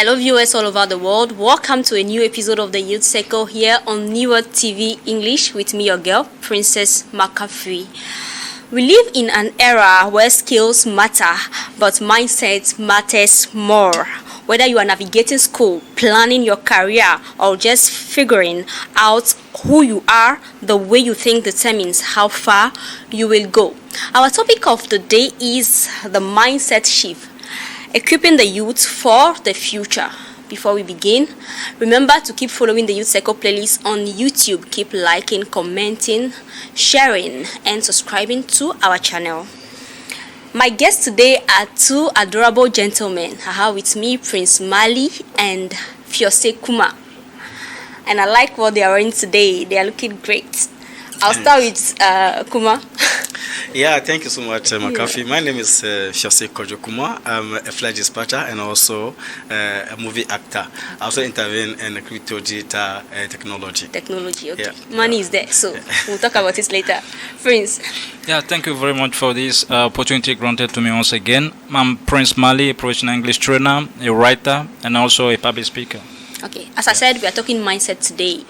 Hello viewers all over the world. Welcome to a new episode of the Youth Circle here on Newer TV English with me, your girl, Princess McAfee. We live in an era where skills matter, but mindset matters more. Whether you are navigating school, planning your career, or just figuring out who you are, the way you think determines how far you will go. Our topic of the day is the mindset shift, equipping the youth for the future. Before we begin, remember to keep following the Youth Circle playlist on YouTube. Keep liking, commenting, sharing, and subscribing to our channel. My guests today are two adorable gentlemen. I have with me Prince Mali and Fiose Kuma. And I like what they are wearing today. They are looking great. I'll start with Kuma. Yeah, thank you so much, McAfee. My name is Fiose Kuma. I'm a flight dispatcher and also a movie actor. I also intervene in crypto digital technology. Technology, okay. Yeah. Money is there, so we'll talk about it later. Prince. Yeah, thank you very much for this opportunity granted to me once again. I'm Prince Mali, a professional English trainer, a writer, and also a public speaker. Okay, as I said, we are talking mindset today,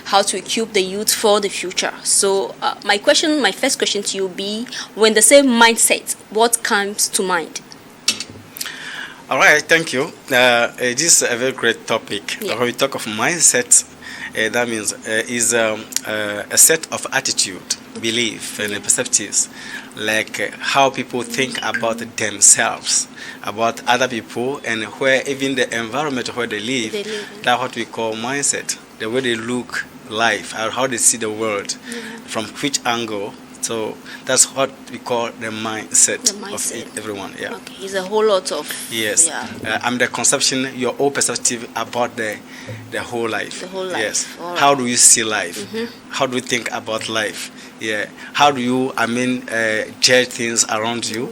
how to equip the youth for the future. So my first question to you will be, when they say mindset, what comes to mind? All right, thank you. This is a very great topic. Yeah. When we talk of mindset, that means is a set of attitude, belief, and perspectives, like how people think about themselves, about other people, and where even the environment where they live. That's what we call mindset. The way they look life, or how they see the world, from which angle. So that's what we call the mindset. Of everyone. Yeah. Okay, it's a whole lot of. Yes. Yeah. I'm the conception, your own perspective about the whole life. The whole life. Yes. All How right. do you see life? How do you think about life? Yeah. How do you, judge things around you?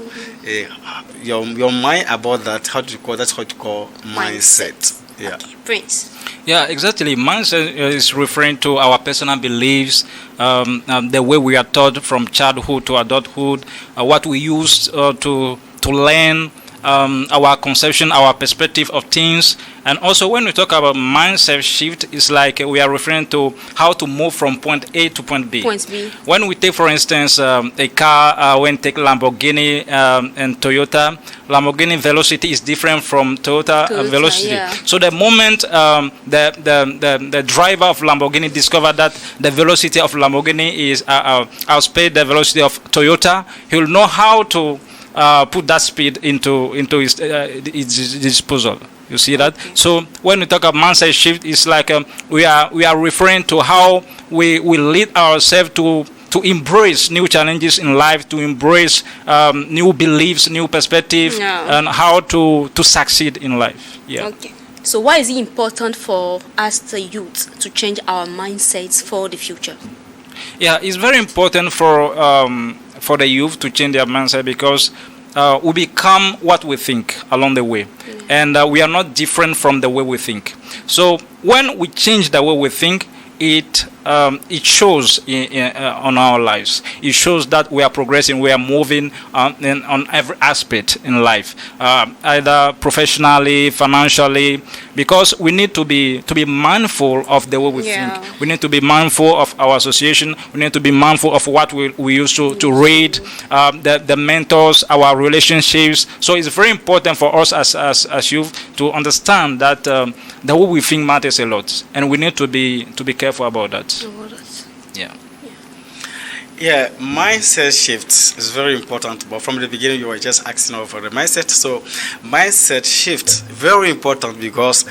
Your mind about that. How do you call that's what you call mindset. Yeah. Okay, Prince. Yeah, exactly. Mindset is referring to our personal beliefs, the way we are taught from childhood to adulthood, what we use to learn, our conception, our perspective of things. And also when we talk about mindset shift, it's like we are referring to how to move from point A to point B. Point B. When we take, for instance, a car, when we take Lamborghini and Toyota, Lamborghini velocity is different from Toyota velocity. Yeah. So the moment the driver of Lamborghini discovered that the velocity of Lamborghini is outspaced the velocity of Toyota, he will know how to put that speed into his disposal. You see that? Okay. So when we talk about mindset shift, it's like we are referring to how we lead ourselves to embrace new challenges in life, to embrace new beliefs, new perspectives, and how to succeed in life. Yeah. Okay. So why is it important for us, the youth, to change our mindsets for the future? Yeah, it's very important for the youth to change their mindset because we become what we think along the way, and we are not different from the way we think. So when we change the way we think, it shows on our lives. It shows that we are progressing, we are moving on every aspect in life, either professionally, financially, because we need to be mindful of the way we think. We need to be mindful of our association. We need to be mindful of what we used to read, the mentors, our relationships. So it's very important for us as youth to understand that the way we think matters a lot, and we need to be careful about that. Yeah. Yeah, mindset shifts is very important. But from the beginning, you were just asking over the mindset. So, mindset shift very important because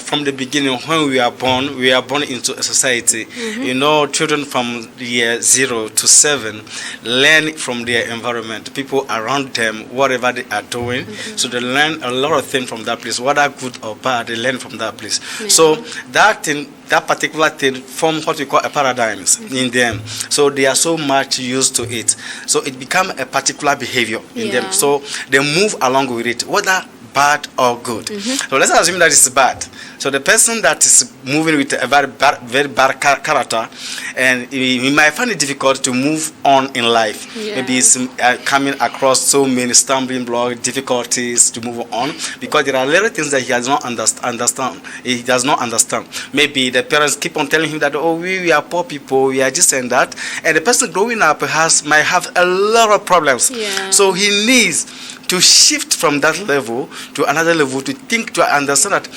from the beginning, when we are born into a society. You know, children from the year 0 to 7 learn from their environment, people around them, whatever they are doing. So they learn a lot of things from that place, whether good or bad. They learn from that place. So that particular thing form what we call a paradigms in them. So they are so much used to it. So it becomes a particular behavior in them. So they move along with it, whether bad or good. So let's assume that it's bad. So the person that is moving with a very bad character, and he might find it difficult to move on in life. Maybe he's coming across so many stumbling blocks, difficulties to move on, because there are little things that he does not understand. He does not understand. Maybe the parents keep on telling him that, oh, we are poor people, we are this and that, and the person growing up might have a lot of problems. So he needs to shift from that level to another level, to think, to understand that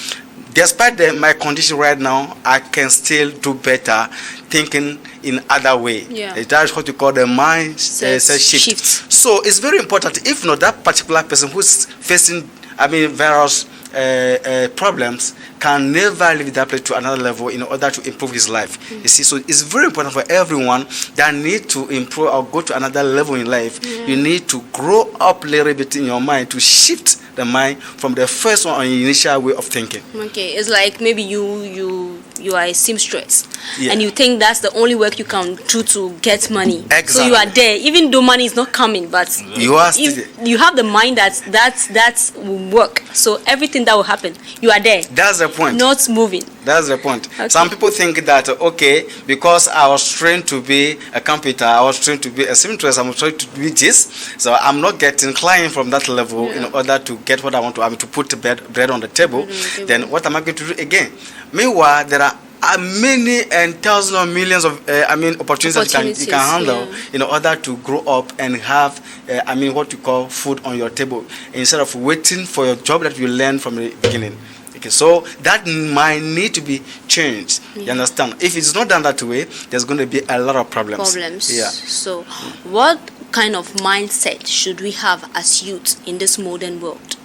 despite my condition right now, I can still do better, thinking in other way. That's what you call the mindset shift. So it's very important. If not, that particular person who's facing, various problems can never leave that place to another level in order to improve his life. You see, so it's very important for everyone that need to improve or go to another level in life. You need to grow up a little bit in your mind, to shift the mind from the first one, on initial way of thinking. Okay, it's like maybe you are a seamstress, and you think that's the only work you can do to get money. Exactly. So you are there, even though money is not coming, but you are you have the mind that will work. So everything that will happen, you are there. That's the point. Not moving. That's the point. Okay. Some people think that, okay, because I was trained to be a carpenter, I was trained to be a seamstress, I'm trained to be this, so I'm not getting client from that level in order to get what I want to, to put bread on the table. Then what am I going to do again? Meanwhile, there are many and thousands of millions of opportunities that you can handle in order to grow up and have what you call food on your table, instead of waiting for your job that you learn from the beginning. Okay, so that might need to be changed. You understand? If it's not done that way, there's going to be a lot of problems. So what kind of mindset should we have as youth in this modern world?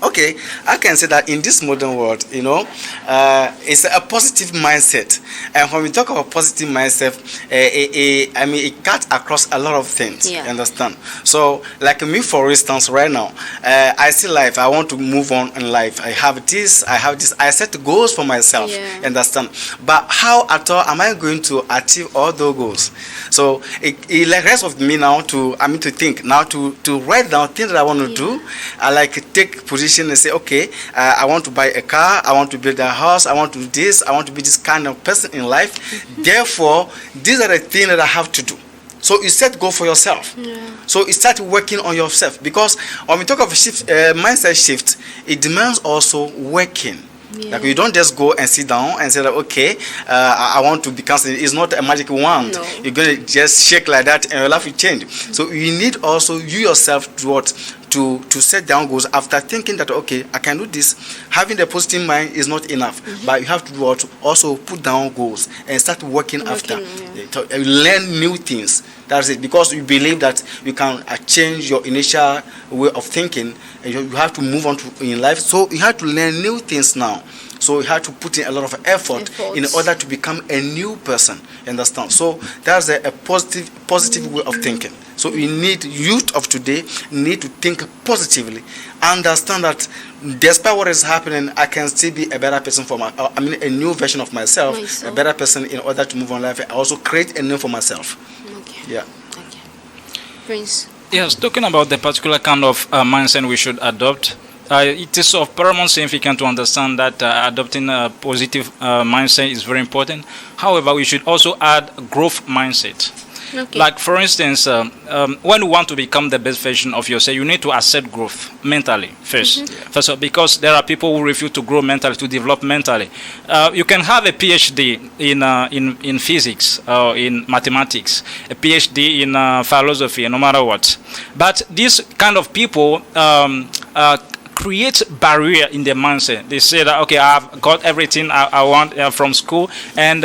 Okay, I can say that in this modern world, it's a positive mindset. And when we talk about positive mindset, it cuts across a lot of things. You understand? So, like me, for instance, right now, I see life. I want to move on in life. I have this. I set goals for myself. You understand? But how at all am I going to achieve all those goals? So, it like rest of me now to think, now to write down things that I want to do. I like take position and say, okay, I want to buy a car, I want to build a house, I want to do this, I want to be this kind of person in life. Therefore, these are the things that I have to do. So you set goal for yourself. So you start working on yourself, because when we talk of mindset shift, it demands also working. Like you don't just go and sit down and say that, okay, I want to become. It's not a magic wand. You're going to just shake like that and your life will change. So you need also you yourself to set down goals after thinking that, okay, I can do this. Having the positive mind is not enough, but you have to do what? Also put down goals and start working after. Learn new things. That's it, because you believe that you can change your initial way of thinking, and you have to move on in life. So you have to learn new things now. So you have to put in a lot of effort in order to become a new person. Understand? So that's a positive way of thinking. So youth of today need to think positively. Understand that despite what is happening, I can still be a better person a new version of myself, a better person in order to move on life. I also create a name for myself. Okay. Prince. Yes, talking about the particular kind of mindset we should adopt, it is of paramount significance to understand that adopting a positive mindset is very important. However, we should also add growth mindset. Like, for instance, when you want to become the best version of yourself, you need to accept growth mentally first. First of all, because there are people who refuse to grow mentally, to develop mentally. You can have a PhD in physics or in mathematics, a PhD in philosophy, no matter what. But these kind of people create barrier in their mindset. They say that, okay, I've got everything I want from school, and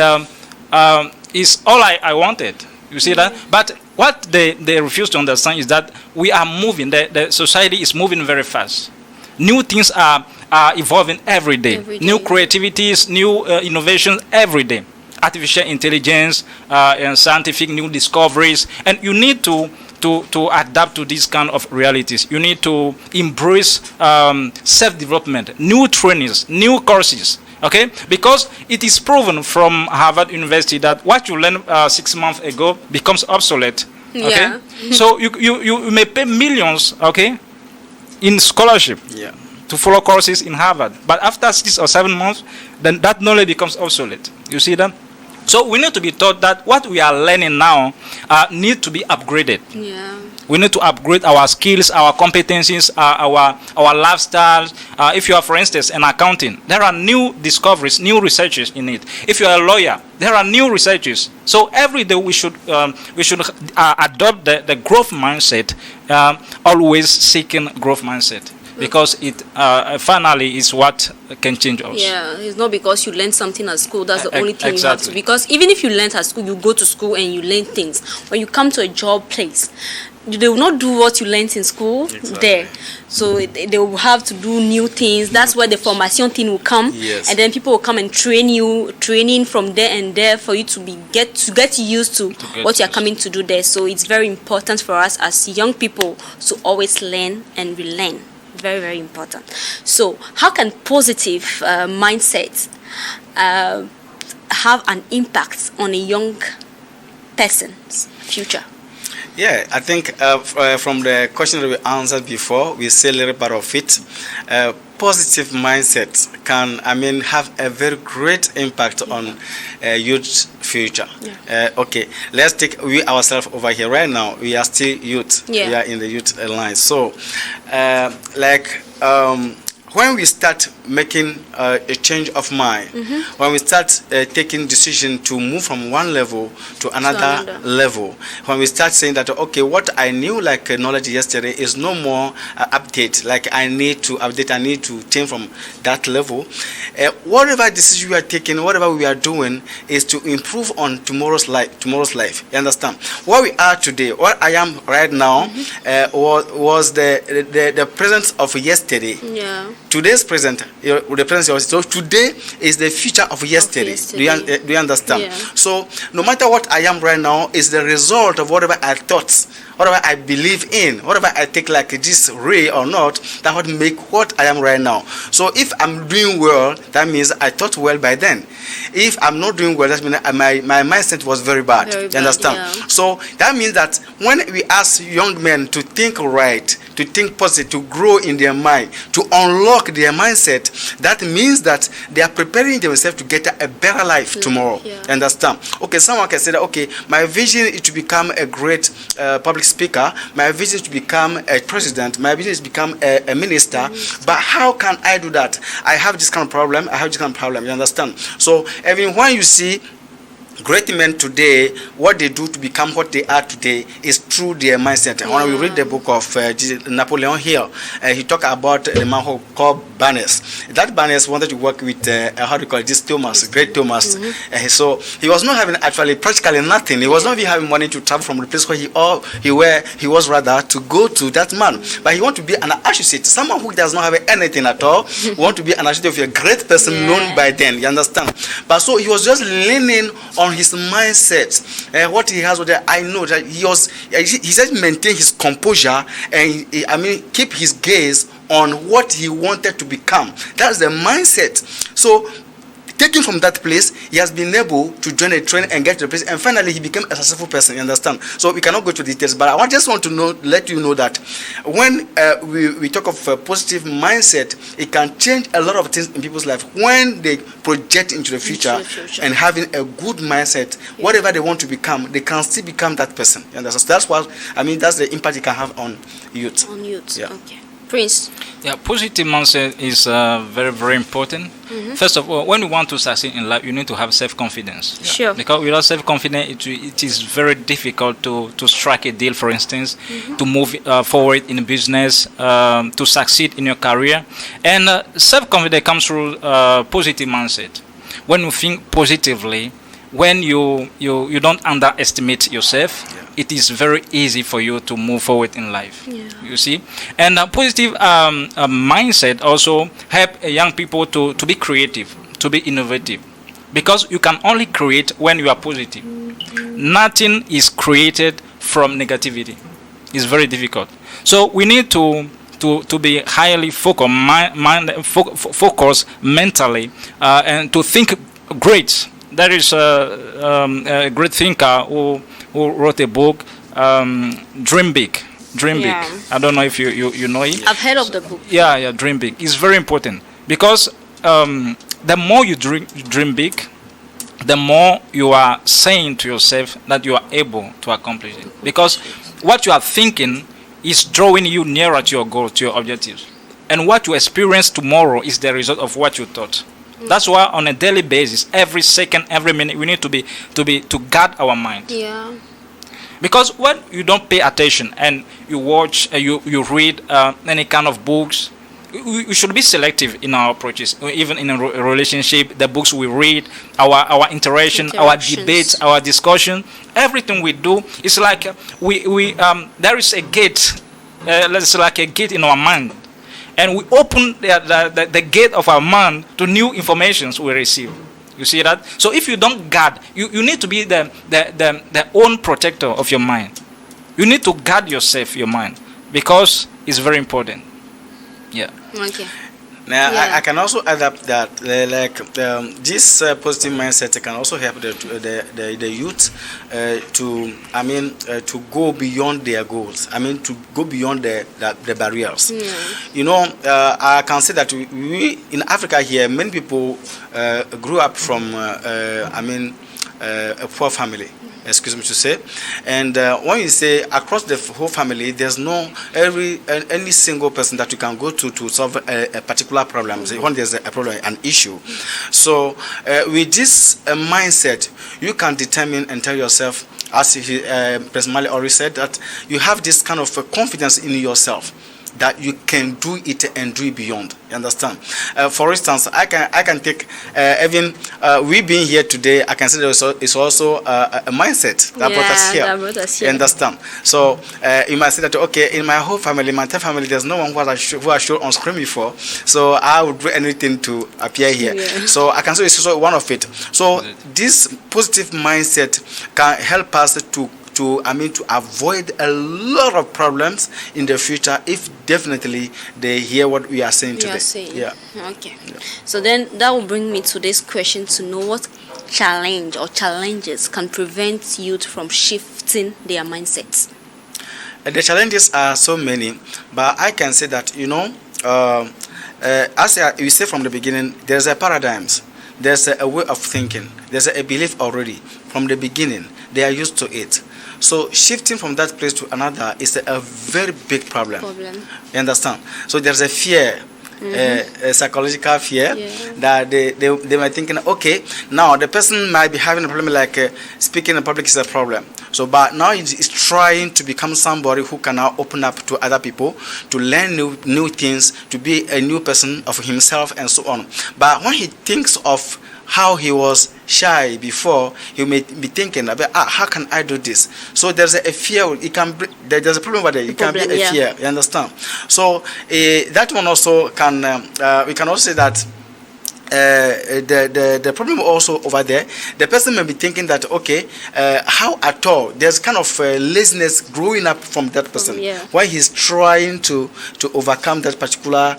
it's all I wanted. You see that? But what they refuse to understand is that we are moving. The society is moving very fast. New things are evolving every day. New creativities, new innovations every day. Artificial intelligence and scientific new discoveries. And you need to adapt to these kind of realities. You need to embrace self-development, new trainings, new courses. Okay, because it is proven from Harvard University that what you learned 6 months ago becomes obsolete. Okay, so you may pay millions, okay, in scholarship. to follow courses in Harvard. But after 6 or 7 months, then that knowledge becomes obsolete. You see that? So we need to be taught that what we are learning now need to be upgraded. Yeah. We need to upgrade our skills, our competencies, our lifestyles. If you are, for instance, an accounting, there are new discoveries, new researches in it. If you are a lawyer, there are new researches. So every day we should adopt the growth mindset, always seeking growth mindset. Because it finally is what can change us. Yeah, it's not because you learn something at school, that's the only thing exactly. you have to. Because even if you learn at school, you go to school and you learn things. When you come to a job place, they will not do what you learned in school there. So they will have to do new things. That's where the formation thing will come. Yes. And then people will come and training from there and there for you to get used to what you're coming to do there. So it's very important for us as young people to always learn and relearn. Very, very important. So how can positive mindset have an impact on a young person's future? Yeah, I think from the question that we answered before, we say a little part of it. Positive mindset can, have a very great impact on youth future. Yeah. Okay, let's take we ourselves over here right now. We are still youth. Yeah. We are in the youth line. So, when we start making a change of mind, when we start taking decision to move from one level to another level, when we start saying that, okay, what I knew like knowledge yesterday is no more update, like I need to update, I need to change from that level. Whatever decision we are taking, whatever we are doing is to improve on tomorrow's life. You understand? Where we are today, what I am right now was the presence of yesterday. Yeah. Today's present, the present. So today is the future of yesterday. Do you understand? Yeah. So no matter what I am right now is the result of whatever I thought, whatever I believe in, whatever I take like this ray or not, that would make what I am right now. So if I'm doing well, that means I thought well by then. If I'm not doing well, that means my mindset was very bad. You understand? Yeah. So that means that when we ask young men to think right, to think positive, to grow in their mind, to unlock their mindset, that means that they are preparing themselves to get a better life tomorrow. Yeah. Understand? Okay, someone can say that, okay, my vision is to become a great public speaker, my vision is to become a president, my vision is to become a minister, but how can I do that? I have this kind of problem, you understand? So even when you see great men today, what they do to become what they are today is through their mindset. Yeah. When we read the book of Napoleon Hill, he talked about the man who called Barnes. That Barnes wanted to work with, Thomas, great Thomas. So he was not having actually practically nothing. He was not even having money to travel from the place where he was rather to go to that man. But he wanted to be an associate, someone who does not have anything at all, want to be an associate of a great person known by then. You understand? But so he was just leaning on his mindset, what he has. I know that he said maintain his composure and keep his gaze on what he wanted to become. That's the mindset. So taking from that place, he has been able to join a train and get to the place, and finally he became a successful person. You understand? So we cannot go to details, but I just want to let you know that when we talk of a positive mindset, it can change a lot of things in people's life when they project into the future. And having a good mindset, whatever they want to become, they can still become that person. You understand? So that's what that's the impact it can have on youth. Yeah. Okay. Prince. Yeah, positive mindset is very, very important. First of all, when you want to succeed in life, you need to have self-confidence. Yeah. Sure. Because without self-confidence, it is very difficult to strike a deal, for instance, to move forward in business, to succeed in your career. And self-confidence comes through positive mindset. When you think positively, when you don't underestimate yourself, it is very easy for you to move forward in life. Yeah. You see? And a positive mindset also help young people to be creative, to be innovative. Because you can only create when you are positive. Nothing is created from negativity. It's very difficult. So we need to be highly focused mentally and to think great. There is a great thinker who wrote a book, Dream Big. Dream Yeah. Big. I don't know if you know it. I've heard of the book. Yeah, Dream Big. It's very important because the more you dream big, the more you are saying to yourself that you are able to accomplish it. Because what you are thinking is drawing you nearer to your goal, to your objectives. And what you experience tomorrow is the result of what you thought. That's why on a daily basis, every second, every minute, we need to guard our mind. Yeah. Because when you don't pay attention and you watch, you read any kind of books, we should be selective in our approaches. Even in a relationship, the books we read, our interaction, our debates, our discussion, everything we do is like we there is a gate, let's say like a gate in our mind, and we open the gate of our mind to new informations we receive. You see that? So if you don't guard, you need to be the own protector of your mind. You need to guard yourself, your mind, because it's very important. Yeah. Okay. Now, Yeah. I can also add up that this positive mindset can also help the youth to go beyond their goals. To go beyond the barriers. You know, I can say that we in Africa here, many people grew up from a poor family. Excuse me to say, and when you say across the whole family, there's no any single person that you can go to solve a particular problem. When there's a problem, an issue, so with this mindset, you can determine and tell yourself, as President Mali already said, that you have this kind of confidence in yourself that you can do it and do it beyond. You understand? For instance, I can take even we being here today. I can say it's also a mindset that brought us here. That brought us here. You understand? So you might say that, okay, in my whole family, my entire family, there's no one who I showed on screen before. So I would do anything to appear here. Yeah. So I can say it's also one of it. So this positive mindset can help us to avoid a lot of problems in the future if definitely they hear what we are saying today. Yeah. Okay. Yeah. So then that will bring me to this question to know what challenge or challenges can prevent youth from shifting their mindsets. The challenges are so many, but I can say that, as we say from the beginning, there's a paradigms. There's a way of thinking. There's a belief already. From the beginning, they are used to it. So shifting from that place to another is a very big problem. You understand? So there's a fear, a psychological fear, that they might thinking, okay, now the person might be having a problem like speaking in public is a problem. So, but now he's trying to become somebody who can now open up to other people, to learn new things, to be a new person of himself and so on. But when he thinks of how he was shy before, he may be thinking about how can I do this? So there's a fear. There's a problem with it. It can be a fear. You understand? So that one also can. We can also say that. The problem also over there, the person may be thinking that, okay, how at all, there's kind of laziness growing up from that person, while he's trying to overcome that particular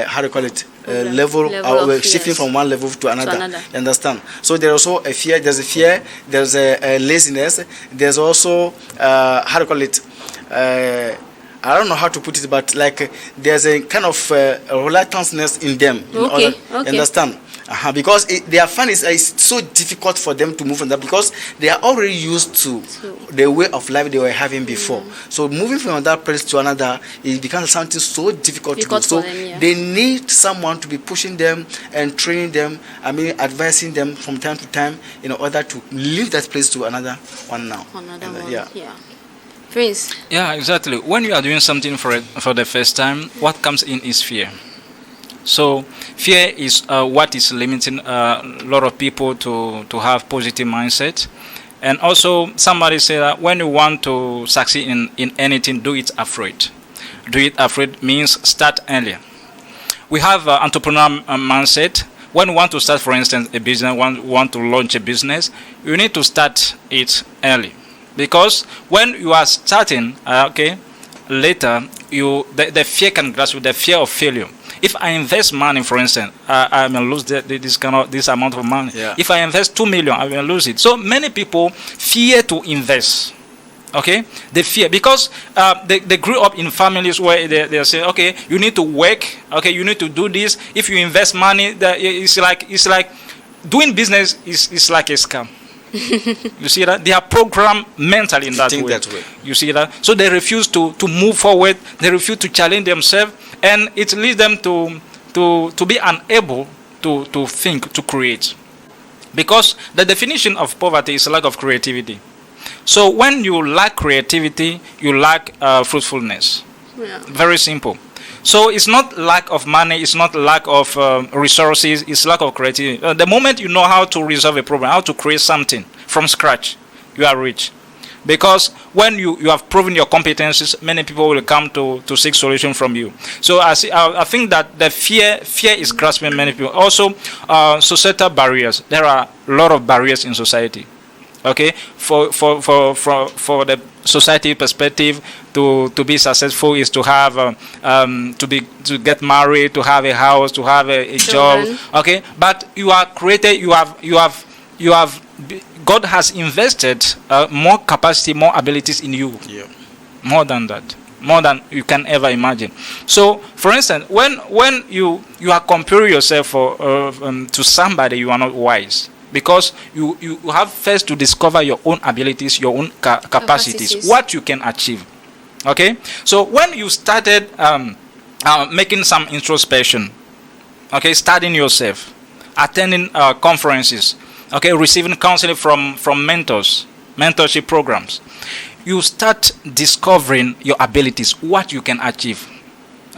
how do you call it, level of shifting from one level to another. You understand? So there's also a fear, there's a laziness, there's also how do you call it, I don't know how to put it, but like there's a kind of reluctanceness in them. You understand? Because their fun is so difficult for them to move on that, because they are already used to the way of life they were having before. So moving from that place to another, it becomes something so difficult to do. So they need someone to be pushing them and training them, advising them from time to time in order to leave that place to another one now. Yeah. Prince. Yeah, exactly. When you are doing something for the first time, what comes in is fear. So fear is what is limiting a lot of people to have positive mindset. And also somebody said that when you want to succeed in anything, do it afraid. Do it afraid means start earlier. We have entrepreneur mindset. When you want to start, for instance, a business, want to launch a business, you need to start it early. Because when you are starting, later the fear can grasp you, the fear of failure. If I invest money, for instance, I may lose this amount of money. If I invest 2 million, I will lose it. So many people fear to invest. Okay, the fear, because they grew up in families where they say, okay, you need to work, okay, you need to do this. If you invest money, it's like doing business is like a scam. You see that? They are programmed mentally in that way. You see that? So they refuse to move forward. They refuse to challenge themselves, and it leads them to be unable to think, to create. Because the definition of poverty is lack of creativity. So when you lack creativity, you lack fruitfulness. Yeah. Very simple. So it's not lack of money, it's not lack of resources, it's lack of creativity. The moment you know how to resolve a problem, how to create something from scratch, you are rich. Because when you have proven your competencies, many people will come to seek solution from you. So I think that the fear is grasping many people. Also, societal barriers. There are a lot of barriers in society. Okay, for the society perspective, to be successful is to have to get married, to have a house, to have a job. Okay, but you are created. You have God has invested more capacity, more abilities in you. Yeah. More than that, more than you can ever imagine. So, for instance, when you are comparing yourself to somebody, you are not wise. Because you have first to discover your own abilities, your own capacities, what you can achieve. Okay? So when you started making some introspection, okay, studying yourself, attending conferences, okay, receiving counseling from mentors, mentorship programs, you start discovering your abilities, what you can achieve,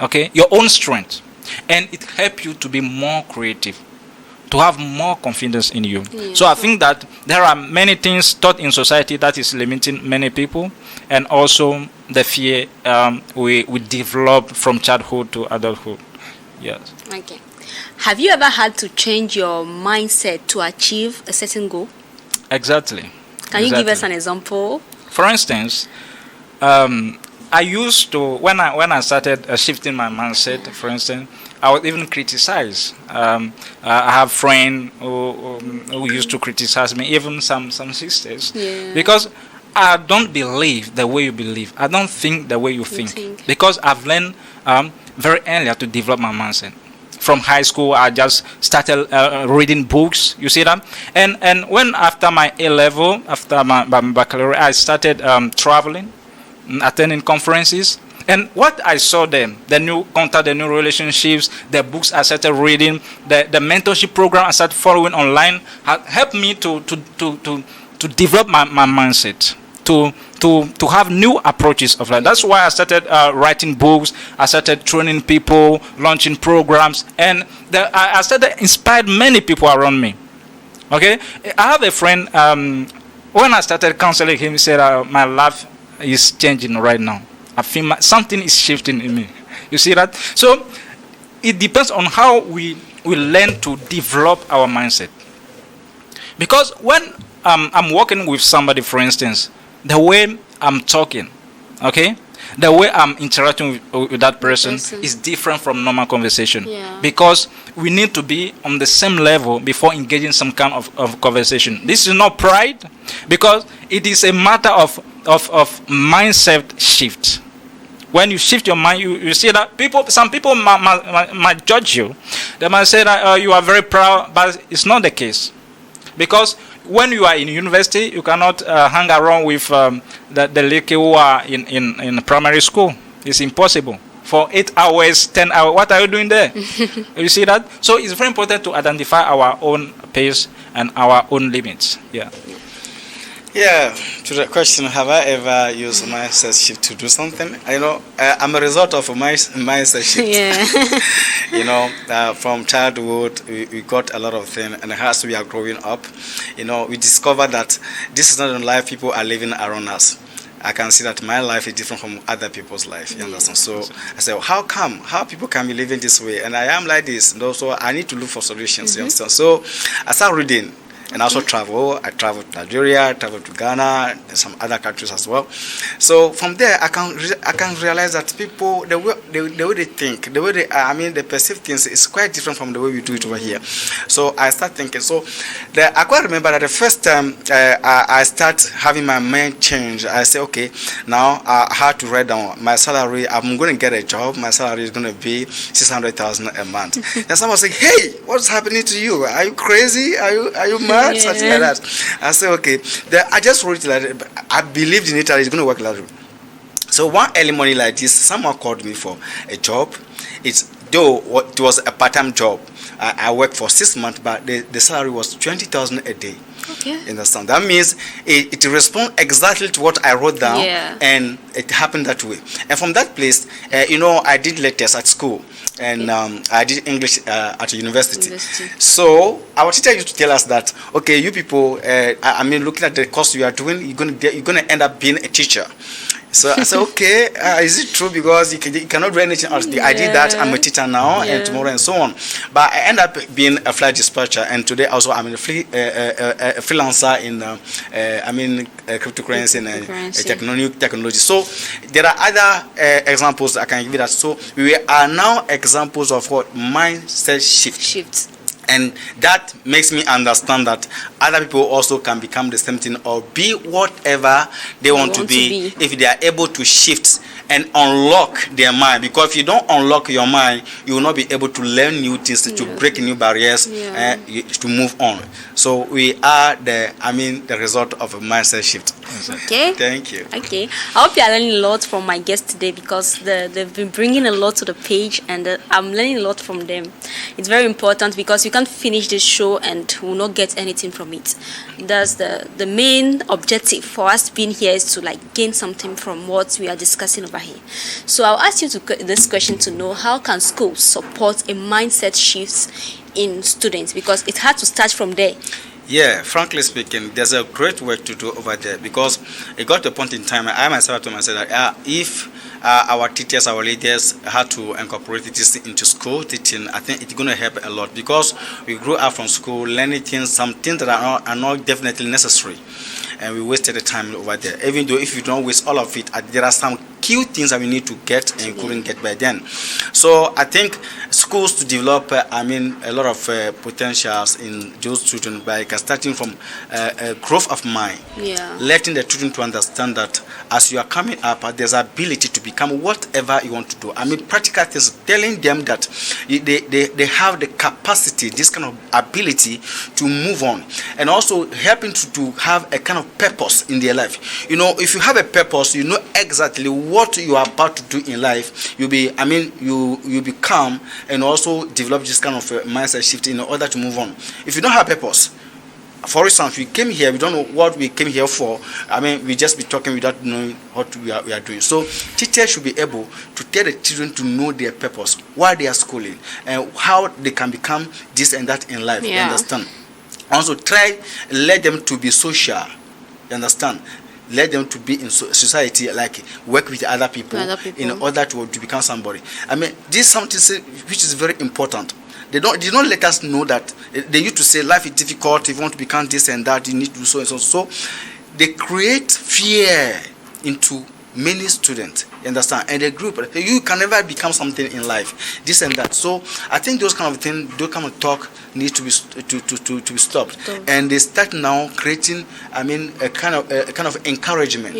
okay, your own strength, and it helps you to be more creative, to have more confidence in you. Yeah. So I think that there are many things taught in society that is limiting many people, and also the fear we develop from childhood to adulthood. Yes. Okay. Have you ever had to change your mindset to achieve a certain goal? Exactly. Can you give us an example? For instance, I used to, when I started shifting my mindset, for instance, I would even criticize. I have friends who used to criticize me, even some sisters, because I don't believe the way you believe. I don't think the way you think. Because I've learned very early to develop my mindset. From high school, I just started reading books. You see that? And when after my A level, after my baccalaureate, I started traveling, attending conferences. And what I saw them, the new contact, the new relationships, the books I started reading, the mentorship program I started following online, helped me to develop my mindset, to have new approaches of life. That's why I started writing books, I started training people, launching programs, and I started inspired many people around me. Okay, I have a friend, when I started counseling him, he said, my life is changing right now. I feel something is shifting in me. You see that? So it depends on how we learn to develop our mindset. Because when I'm working with somebody, for instance, the way I'm talking, okay, the way I'm interacting with that person is different from normal conversation. Yeah. Because we need to be on the same level before engaging some kind of conversation. This is not pride, because it is a matter of mindset shift. When you shift your mind, you see that some people might judge you. They might say that you are very proud, but it's not the case. Because when you are in university, you cannot hang around with the lady who are in primary school. It's impossible. For 8 hours, 10 hours, what are you doing there? You see that? So it's very important to identify our own pace and our own limits. Yeah. Yeah, to the question, have I ever used mindset shift to do something? I'm a result of a mindset shift. Yeah. From childhood, we got a lot of things, and as we are growing up, we discover that this is not the life people are living around us. I can see that my life is different from other people's life. You understand? So I said, how people can be living this way? And I am like this. So I need to look for solutions. You understand? So I started reading. and also travel. I travel to Nigeria, I travel to Ghana, and some other countries as well. So from there, I can realize that people, the way they think, the way they perceive things is quite different from the way we do it over here. So I start thinking. So I quite remember that the first time I start having my mind change, I say, okay, now I had to write down my salary. I'm going to get a job. My salary is going to be 600,000 a month. And someone say, hey, what's happening to you? Are you crazy? Are you mad? Yeah. Something like that. I say, okay. I just wrote it like that. I believed in it that it's going to work like that. So one early morning like this, someone called me for a job. Though it was a part-time job. I worked for 6 months, but the salary was 20,000 a day. Okay. Understand? That means it responds exactly to what I wrote down, and it happened that way. And from that place, I did letters at school, and I did English at university. So our teacher used to tell us that, okay, you people, looking at the course you are doing, you're gonna end up being a teacher. So I said, okay, is it true? Because you cannot do anything else. I did that. I'm a teacher now, and tomorrow and so on. But I end up being a flight dispatcher, and today also I'm a freelancer in cryptocurrency and technology. So there are other examples I can give you that. So we are now examples of what mindset shift. And that makes me understand that other people also can become the same thing or be whatever they want to be if they are able to shift and unlock their mind. Because if you don't unlock your mind, you will not be able to learn new things, to break new barriers, to move on. So we are the result of a mindset shift. Okay. Thank you. Okay. I hope you are learning a lot from my guests today because they've been bringing a lot to the page, and I'm learning a lot from them. It's very important because you can't finish this show and will not get anything from it. That's the main objective for us being here, is to gain something from what we are discussing over here. So I'll ask you this question to know, how can schools support a mindset shift in students, because it had to start from there. Yeah, frankly speaking, there's a great work to do over there, because it got to a point in time I myself told myself that if our teachers, our leaders had to incorporate this into school teaching, I think it's going to help a lot, because we grew up from school learning things, some things that are not definitely necessary, and we wasted the time over there. Even though if you don't waste all of it, there are some key things that we need to get and couldn't get by then. So I think schools to develop a lot of potentials in those children by starting from growth of mind, letting the children to understand that as you are coming up, there's ability to become whatever you want to do. Practical things, telling them that they have the capacity, this kind of ability to move on, and also helping to have a kind of purpose in their life. If you have a purpose, you know exactly what you are about to do in life. You become and also develop this kind of mindset shift in order to move on. If you don't have purpose, for instance, we came here, we don't know what we came here for. We just be talking without knowing what we are doing. So teachers should be able to tell the children to know their purpose, why they are schooling, and how they can become this and that in life. You understand? Also let them to be social. You understand? Let them to be in society, work with other people in order to become somebody. This is something which is very important. They don't let us know that. They used to say life is difficult. If you want to become this and that, you need to do so and so. So they create fear into many students. You understand? And the group, you can never become something in life. This and that. So I think those kind of things, those kind of talk need to be stopped. And they start now creating, a kind of encouragement.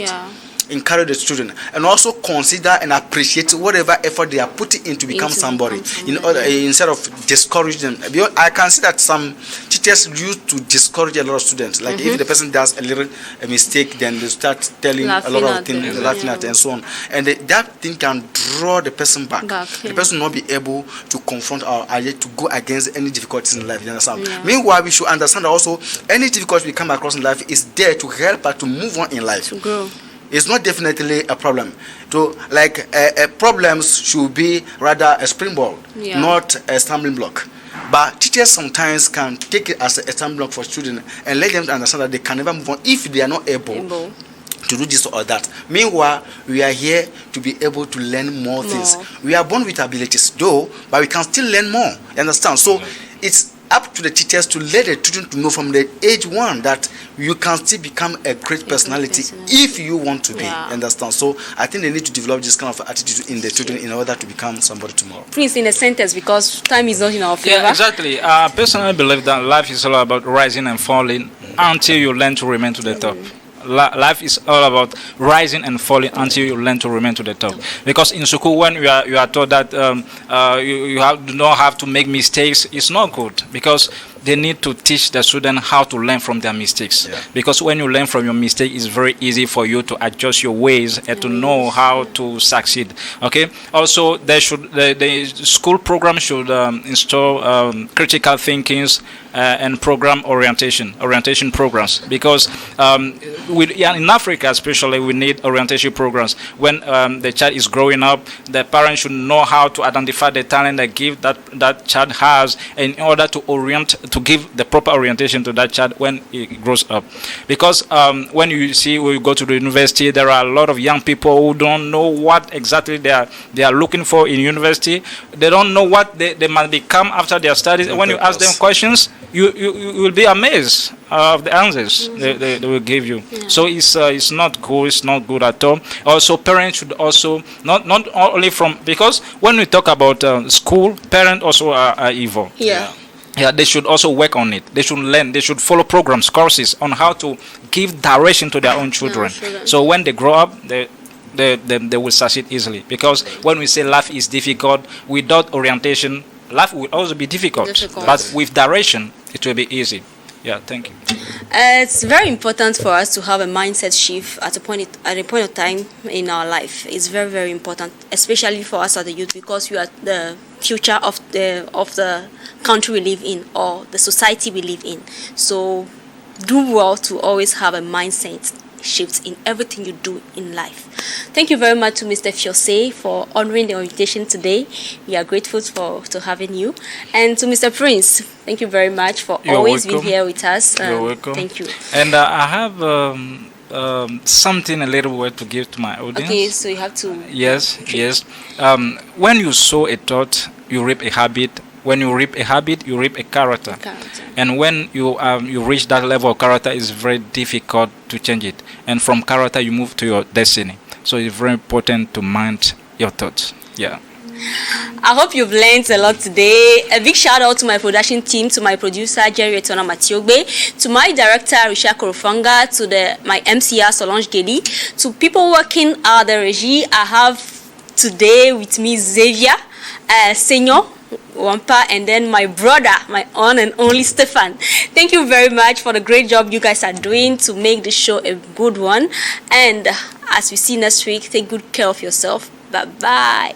Encourage the student, and also consider and appreciate whatever effort they are putting in to become somebody. Instead of discouraging them. I can see that some teachers used to discourage a lot of students. If the person does a mistake, then they start telling a lot of things, laughing at, and so on. And that thing can draw the person back. The person will not be able to confront or to go against any difficulties in life. You understand? Meanwhile, we should understand that also any difficulty we come across in life is there to help us to move on in life. To grow. It's not definitely a problem. Problems should be rather a springboard, not a stumbling block. But teachers sometimes can take it as a stumbling block for students and let them understand that they can never move on if they are not able to do this or that. Meanwhile, we are here to be able to learn more things. We are born with abilities, though, but we can still learn more. You understand? So it's up to the teachers to let the children to know from the age one that you can still become a great personality if you want to be. Yeah. Understand? So I think they need to develop this kind of attitude in the children in order to become somebody tomorrow. Prince, in a sentence, because time is not in our favor. Yeah, exactly. I personally believe that life is all about rising and falling until you learn to remain to the top. Life is all about rising and falling until you learn to remain to the top. Because in school, when you are taught that do not have to make mistakes, it's not good, because they need to teach the student how to learn from their mistakes. Yeah. Because when you learn from your mistake, it's very easy for you to adjust your ways and to know how to succeed. Okay. Also, the school program should install critical thinkings and program orientation programs, because in Africa especially, we need orientation programs. When the child is growing up, the parents should know how to identify the talent, the gift that child has, in order to give the proper orientation to that child when he grows up. Because when you go to the university, there are a lot of young people who don't know what exactly they are looking for in university. They don't know what they must become after their studies. When you ask them questions, you will be amazed of the answers they will give you. Yeah. So it's not good. It's not good at all. Also, parents should also not only because when we talk about school, parents also are evil. Yeah. Yeah, they should also work on it. They should learn. They should follow programs, courses on how to give direction to their own children. So when they grow up, they will succeed easily. Because when we say life is difficult, without orientation, life will also be difficult. But with direction, it will be easy. Yeah, thank you. It's very important for us to have a mindset shift at a point of time in our life. It's very, very important, especially for us as the youth, because we are the future of the country we live in, or the society we live in. So do well to always have a mindset shift in everything you do in life. Thank you very much to Mr. Fiose for honoring the invitation today. We are grateful to having you. And to Mr. Prince, thank you very much for always being here with us. You're welcome. Thank you. And I have something, a little word to give to my audience. Okay, so you have to... Yes. When you sow a thought, you reap a habit. When you reap a habit, you reap a character. And when you reach that level of character, it's very difficult to change it. And from character, you move to your destiny. So it's very important to mind your thoughts. Yeah. I hope you've learned a lot today. A big shout out to my production team, to my producer Jerry Etona Matiogbe, to my director Risha Korofanga, to my MCR Solange Gedi, to people working at the regie. I have today with me Xavier, Senor Wampa, and then my brother, my one and only Stefan. Thank you very much for the great job you guys are doing to make this show a good one. And as we see next week, take good care of yourself. Bye-bye.